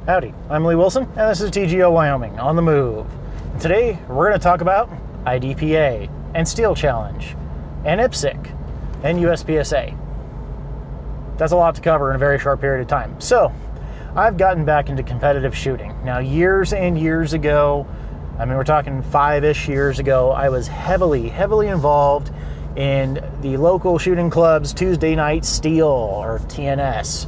Howdy, I'm Lee Wilson, and this is TGO Wyoming on the move. And today, we're going to talk about IDPA, and Steel Challenge, and IPSC, and USPSA. That's a lot to cover in a very short period of time. So, I've gotten back into competitive shooting. Now, years and years ago, I mean, we're talking 5-ish years ago, I was heavily involved in the local shooting club's Tuesday Night Steel, or TNS.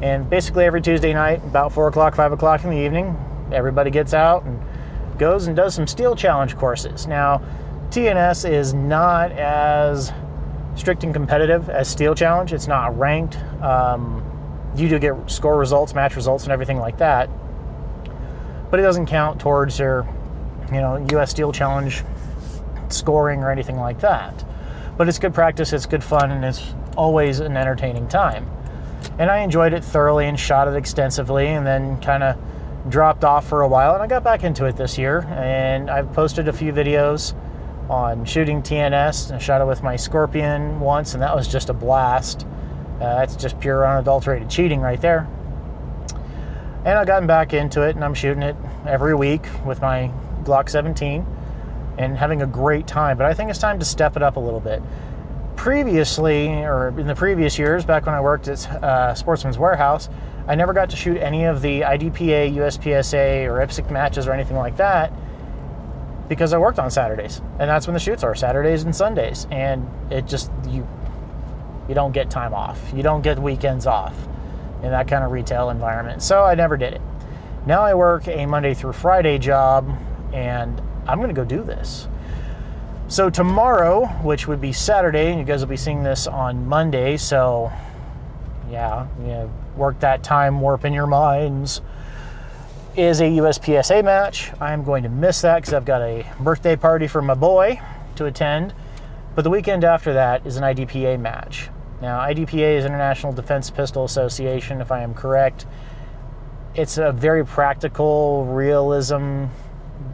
And basically every Tuesday night, about 4 o'clock, 5 o'clock in the evening, everybody gets out and goes and does some Steel Challenge courses. Now, TNS is not as strict and competitive as Steel Challenge. It's not ranked. You do get score results, match results, and everything like that. But it doesn't count towards your, US Steel Challenge scoring or anything like that. But it's good practice, it's good fun, and it's always an entertaining time. And I enjoyed it thoroughly and shot it extensively, and then kind of dropped off for a while, and I got back into it this year. And I've posted a few videos on shooting TNS, and I shot it with my Scorpion once, and that was just a blast. That's just pure unadulterated cheating right there. And I've gotten back into it, and I'm shooting it every week with my Glock 17 and having a great time. But I think it's time to step it up a little bit. Previously, or in the previous years, back when I worked at Sportsman's Warehouse, I never got to shoot any of the IDPA, USPSA, or IPSC matches or anything like that because I worked on Saturdays. And that's when the shoots are, Saturdays and Sundays. And it just, you don't get time off. You don't get weekends off in that kind of retail environment. So I never did it. Now I work a Monday through Friday job, and I'm going to go do this. So tomorrow, which would be Saturday, and you guys will be seeing this on Monday, so yeah, work that time warp in your minds, is a USPSA match. I'm going to miss that because I've got a birthday party for my boy to attend. But the weekend after that is an IDPA match. Now, IDPA is International Defense Pistol Association, if I am correct. It's a very practical, realism,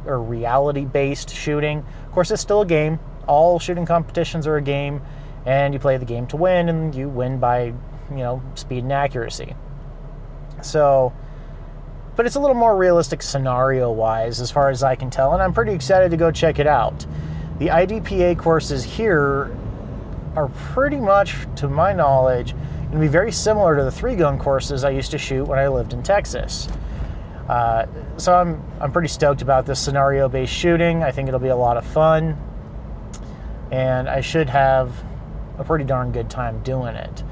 or reality-based shooting. Of course, it's still a game. All shooting competitions are a game, and you play the game to win, and you win by, speed and accuracy. So, but it's a little more realistic scenario-wise, as far as I can tell, and I'm pretty excited to go check it out. The IDPA courses here are pretty much, to my knowledge, going to be very similar to the 3-gun courses I used to shoot when I lived in Texas. So I'm pretty stoked about this scenario-based shooting. I think it'll be a lot of fun, and I should have a pretty darn good time doing it.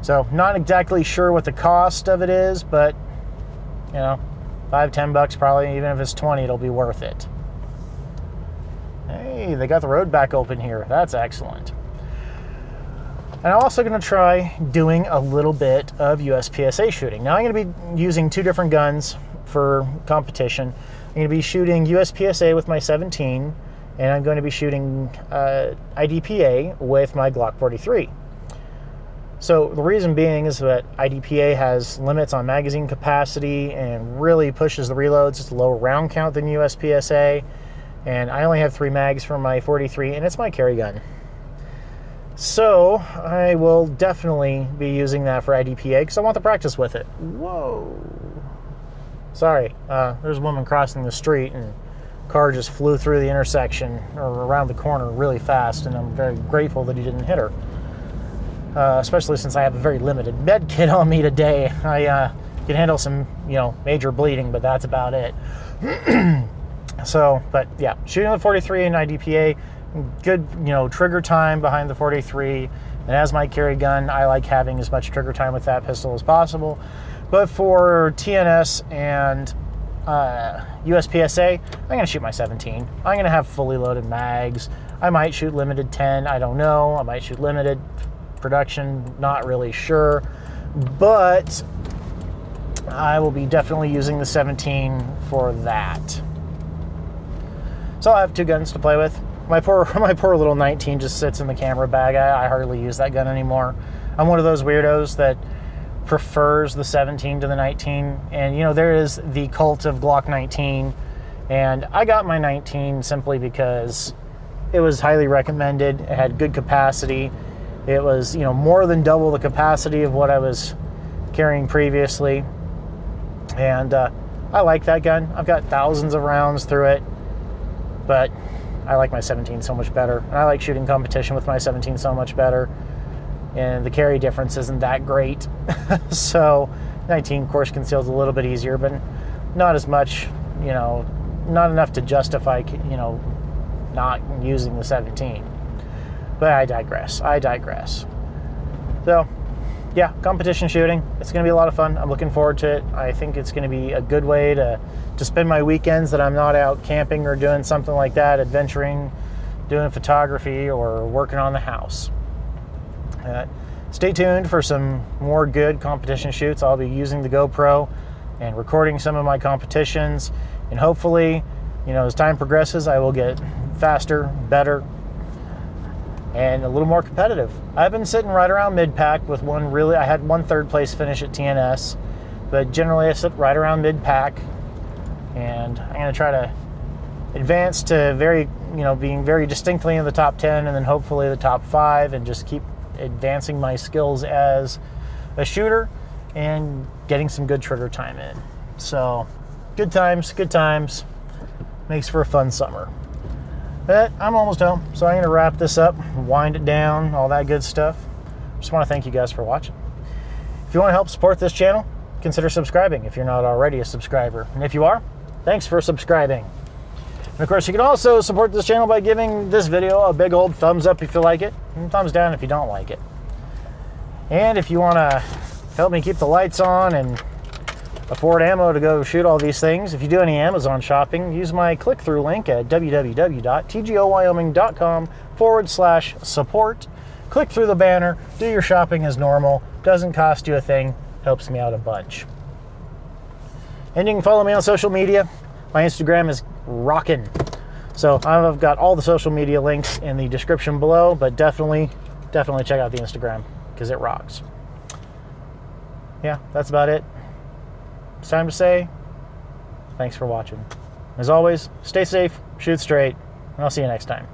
So not exactly sure what the cost of it is, but $5-10 probably. Even if it's 20, it'll be worth it. Hey, they got the road back open here. That's excellent. And I'm also going to try doing a little bit of USPSA shooting. Now I'm going to be using 2 different guns for competition. I'm going to be shooting USPSA with my 17, and I'm going to be shooting IDPA with my Glock 43. So the reason being is that IDPA has limits on magazine capacity and really pushes the reloads. It's a lower round count than USPSA, and I only have 3 mags for my 43, and it's my carry gun. So I will definitely be using that for IDPA because I want to practice with it. Whoa. Sorry, there's a woman crossing the street, and a car just flew through the intersection or around the corner really fast, and I'm very grateful that he didn't hit her. Especially since I have a very limited med kit on me today. I can handle some, major bleeding, but that's about it. So, but yeah, shooting the 43 in IDPA, good, trigger time behind the 43, and as my carry gun, I like having as much trigger time with that pistol as possible. But for TNS and USPSA, I'm going to shoot my 17. I'm going to have fully loaded mags. I might shoot limited 10, I don't know. I might shoot limited production, not really sure. But I will be definitely using the 17 for that. So I have 2 guns to play with. My poor little 19 just sits in the camera bag. I hardly use that gun anymore. I'm one of those weirdos that prefers the 17 to the 19, and there is the cult of Glock 19, and I got my 19 simply because it was highly recommended. It had good capacity. It was more than double the capacity of what I was carrying previously, And I like that gun. I've got thousands of rounds through it, but I like my 17 so much better. And I like shooting competition with my 17 so much better. And the carry difference isn't that great. So 19, of course, conceals a little bit easier, but not as much, you know, not enough to justify, you know, not using the 17. But I digress. So, yeah, competition shooting. It's going to be a lot of fun. I'm looking forward to it. I think it's going to be a good way to spend my weekends that I'm not out camping or doing something like that, adventuring, doing photography, or working on the house. Stay tuned for some more good competition shoots. I'll be using the GoPro and recording some of my competitions. And hopefully, you know, as time progresses, I will get faster, better, and a little more competitive. I've been sitting right around mid-pack with I had one third place finish at TNS, but generally I sit right around mid-pack, and I'm going to try to advance to being very distinctly in the top 10, and then hopefully the top 5, and just keep advancing my skills as a shooter and getting some good trigger time in. So, good times. Makes for a fun summer. But I'm almost home, so I'm going to wrap this up, wind it down, all that good stuff. Just want to thank you guys for watching. If you want to help support this channel, consider subscribing if you're not already a subscriber. And if you are, thanks for subscribing. And of course, you can also support this channel by giving this video a big old thumbs up if you like it, and thumbs down if you don't like it. And if you want to help me keep the lights on and afford ammo to go shoot all these things, if you do any Amazon shopping, use my click-through link at www.tgowyoming.com/support. Click through the banner, do your shopping as normal, doesn't cost you a thing, helps me out a bunch. And you can follow me on social media. My Instagram is rockin'. So I've got all the social media links in the description below, but definitely check out the Instagram because it rocks. Yeah, that's about it. It's time to say thanks for watching. As always, stay safe, shoot straight, and I'll see you next time.